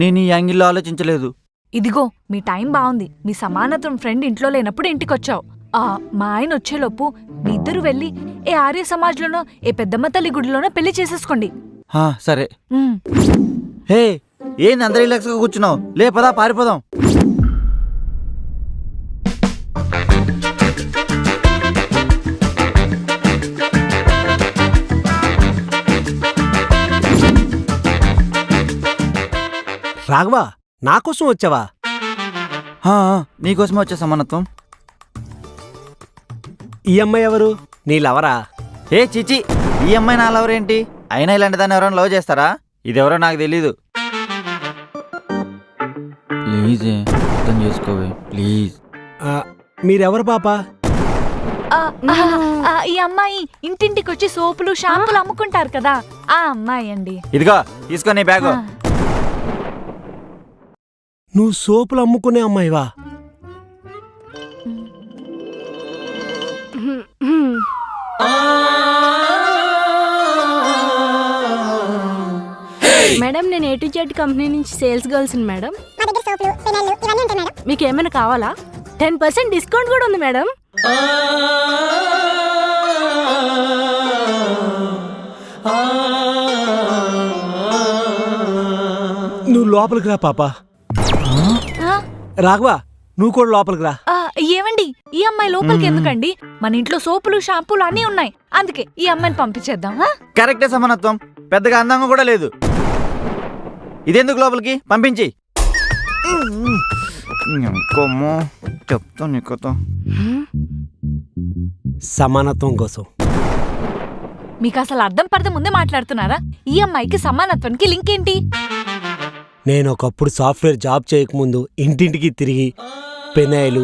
నేను ఈ యాంగిల్లో ఆలోచించలేదు. ఇదిగో మీ టైం బాగుంది. మీ సమానత్వం ఫ్రెండ్ ఇంట్లో లేనప్పుడు ఇంటికొచ్చావు. మా ఆయన వచ్చేలోపు మీ ఇద్దరు వెళ్ళి ఏ ఆర్య సమాజ్లోనో ఏ పెద్దమ్మ తల్లి గుడిలోనో పెళ్లి చేసేసుకోండి. సరే. హే, ఏంది అందరు రిలాక్స్గా కూర్చున్నావు? లేపదా, పారిపోదాం. రాఘవా, నాకోసం వచ్చావా? నీకోసమే వచ్చే సమానత్వం. ఈ అమ్మాయి ఎవరు? నీ లవరా? ఏ చిచి, ఈ అమ్మాయి నా లవర్ ఏంటి? అయినా ఇలాంటి దాన్ని ఎవరైనా లవ్ చేస్తారా? ఇదెవరో నాకు తెలీదు. ప్లీజ్ అర్థం చేసుకోవే, ప్లీజ్. మీరెవరు పాపా? ఈ అమ్మాయి ఇంటింటికి వచ్చి సోపులు షాంపులు అమ్ముకుంటారు కదా, ఆ అమ్మాయి అండి. ఇదిగో తీసుకో నీ బ్యాగు. నువ్వు సోపులు అమ్ముకునే అమ్మాయివా? మేడం, నేను A to Z కంపెనీ నుంచి సేల్స్ గర్ల్స్ మేడం. మీకు ఏమైనా కావాలా? 10% డిస్కౌంట్ కూడా ఉంది మేడం. నువ్వు లోపలికి రా పాపా. రాఘవా, నువ్వు కూడా లోపలికి రా. ఏమండి, ఈ అమ్మాయి లోపలికి ఎందుకండి? మన ఇంట్లో సోపులు షాంపులు అన్నీ ఉన్నాయి, అందుకే ఈ అమ్మాయిని పంపించేద్దాం. కరెక్టే సమానత్వం, పెద్దగా అందంగా కూడా లేదు. ఇదెందుకు లోపలికి పంపించి? చెప్తా నీకు సమానత్వం కోసం. మీకు అసలు అర్థం పడద ముందే మాట్లాడుతున్నారా? ఈ అమ్మాయికి సమానత్వానికి లింక్ ఏంటి? నేను ఒకప్పుడు సాఫ్ట్వేర్ జాబ్ చేయకముందు ఇంటింటికి తిరిగి పెనాయిలు,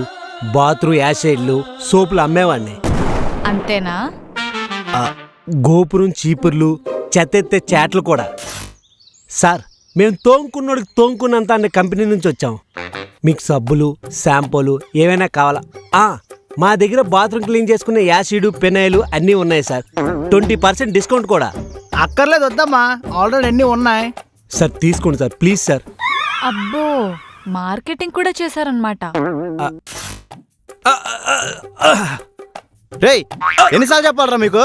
బాత్రూమ్ యాసిడ్లు, సోపులు అమ్మేవాడిని. అంతేనా? గోపురం చీపుర్లు, చెత్తెత్తే చాట్లు కూడా. సార్, మేము తోంకున్నోడికి తోంకున్నంత అనే కంపెనీ నుంచి వచ్చాం. మీకు సబ్బులు, షాంపూలు ఏమైనా కావాలా? మా దగ్గర బాత్రూమ్ క్లీన్ చేసుకునే యాసిడ్, పెనాయిలు అన్నీ ఉన్నాయి సార్. 20% డిస్కౌంట్ కూడా. అక్కర్లేదు, వద్దమ్మా, ఆల్రెడీ అన్నీ ఉన్నాయి. సార్ తీసుకోండి సార్, ప్లీజ్ సార్. అబ్బో, మార్కెటింగ్ కూడా చేశారనమాట. రేయ్, ఎన్నిసార్లు చెప్పాలరా మీకు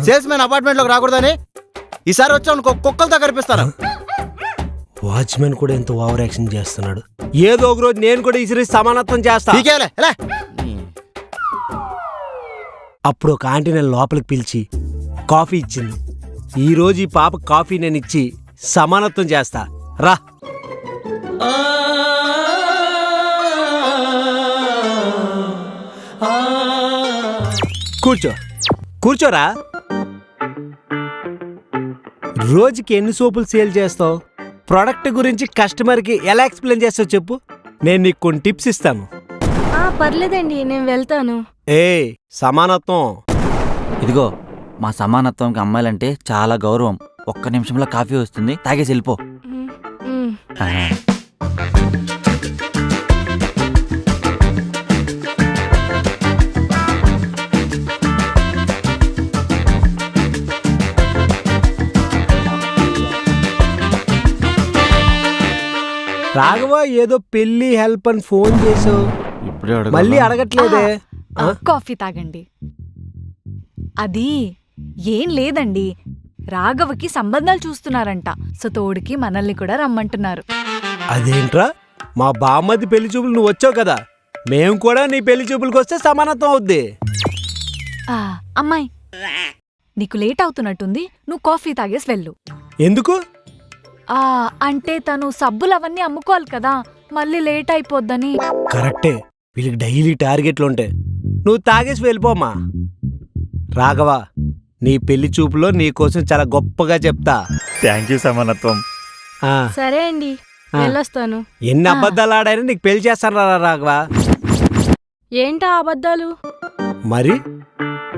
సేల్స్ మ్యాన్ అపార్ట్మెంట్ లోకి రాకూడదని? ఈసారి వచ్చాను కుక్కలతో కనిపిస్తాను. వాచ్మెన్ కూడా ఎంత ఓవర్ యాక్షన్ చేస్తున్నాడు. ఏదో ఒక రోజు నేను కూడా ఈసారి సమానత్వం చేస్తా. అప్పుడు ఒక ఆంటీ నేను లోపలికి పిలిచి కాఫీ ఇచ్చింది. ఈ రోజు ఈ పాప కాఫీ నేను ఇచ్చి సమానత్వం చేస్తా. రా. కూర్చో, కూర్చోరా. రోజుకి ఎన్ని సోపులు సేల్ చేస్తావు? ప్రోడక్ట్ గురించి కస్టమర్కి ఎలా ఎక్స్ప్లెయిన్ చేస్తావు చెప్పు, నేను నీకు కొన్ని టిప్స్ ఇస్తాను. పర్లేదండి, నేను వెళ్తాను. సమానత్వం. ఇదిగో, మా సమానత్వంకి అమ్మాయిలంటే చాలా గౌరవం. ఒక్క నిమిషంలో కాఫీ వస్తుంది, తాగేసి వెళ్ళిపో. రాఘవ, ఏదో పెళ్లి హెల్ప్ అని ఫోన్ చేసావు, ఇప్పుడే మళ్ళీ అడగట్లేదే. కాఫీ తాగండి. అది ఏం లేదండి, రాఘవకి సంబంధాలు చూస్తున్నారంట. సో తోడికి మనల్ని కూడా రమ్మంటున్నారు. అదేంట్రా, మా బామ్మది పెళ్లి చూపులు నువ్వు వచ్చావు కదా, మేము కూడా నీ పెళ్లి చూపులకు వస్తే సమానత్వం అవుద్ది. అమ్మాయి, నీకు లేట్ అవుతున్నట్టుంది, నువ్వు కాఫీ తాగేసి వెళ్ళు. ఎందుకు? అంటే తను సబ్బులు అవన్నీ అమ్ముకోవాలి కదా, మళ్ళీ లేట్ అయిపోద్దని. కరెక్టే, వీళ్ళకి డైలీ టార్గెట్లు ఉంటాయి. నువ్వు తాగేసి వెళ్ళిపోమ్మా. రాఘవ, నీ పెళ్లి చూపులో నీకోసం చాలా గొప్పగా చెప్తా. థ్యాంక్ యూ సమానత్వం. సరే అండి, వెళ్ళొస్తాను. ఎన్ని అబద్ధాలు ఆడైనా నీకు పెళ్లి చేస్తాను రా రాఘవ. ఏంటా అబద్ధాలు? మరి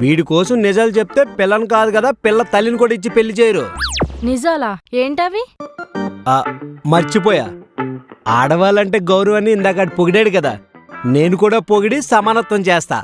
వీడి కోసం నిజాలు చెప్తే పిల్లని కాదు కదా, పిల్ల తల్లిని కూడా ఇచ్చి పెళ్లి చేయరు. నిజాలా? ఏంటవి? మర్చిపోయా, ఆడవాళ్ళంటే గౌరవాన్ని ఇందాక పొగిడాడు కదా, నేను కూడా పొగిడి సమానత్వం చేస్తా.